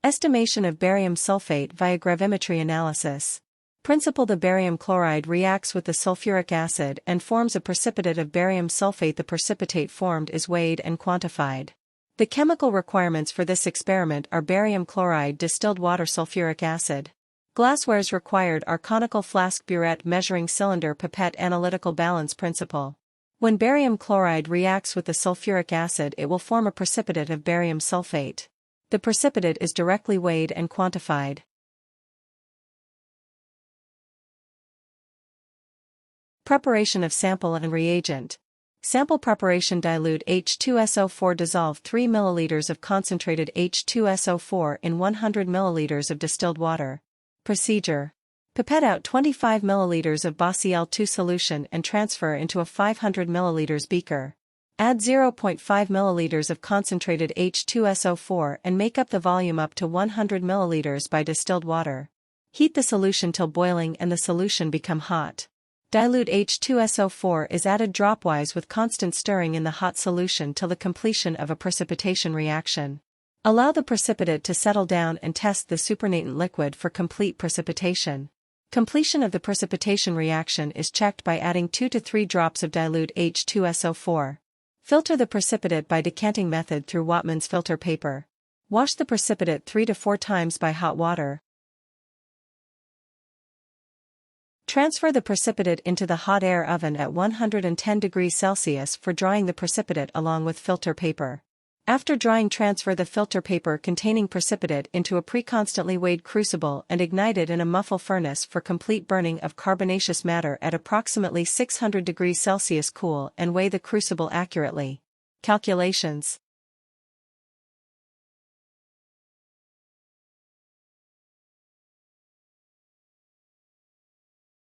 Estimation of barium sulfate via gravimetry analysis. Principle: the barium chloride reacts with the sulfuric acid and forms a precipitate of barium sulfate. The precipitate formed is weighed and quantified. The chemical requirements for this experiment are barium chloride, distilled water, sulfuric acid. Glasswares required are conical flask, burette, measuring cylinder, pipette. Analytical balance principle. When barium chloride reacts with the sulfuric acid, it will form a precipitate of barium sulfate. The precipitate is directly weighed and quantified. Preparation of sample and reagent. Sample preparation: dilute H2SO4, dissolve 3 ml of concentrated H2SO4 in 100 ml of distilled water. Procedure: pipette out 25 ml of BaCl2 solution and transfer into a 500 ml beaker. Add 0.5 ml of concentrated H2SO4 and make up the volume up to 100 ml by distilled water. Heat the solution till boiling and the solution become hot. Dilute H2SO4 is added dropwise with constant stirring in the hot solution till the completion of a precipitation reaction. Allow the precipitate to settle down and test the supernatant liquid for complete precipitation. Completion of the precipitation reaction is checked by adding 2 to 3 drops of dilute H2SO4. Filter the precipitate by decanting method through Wattmann's filter paper. Wash the precipitate 3 to 4 times by hot water. Transfer the precipitate into the hot air oven at 110 degrees Celsius for drying the precipitate along with filter paper. After drying, transfer the filter paper containing precipitate into a pre-constantly weighed crucible and ignite it in a muffle furnace for complete burning of carbonaceous matter at approximately 600 degrees Celsius. Cool and weigh the crucible accurately. Calculations.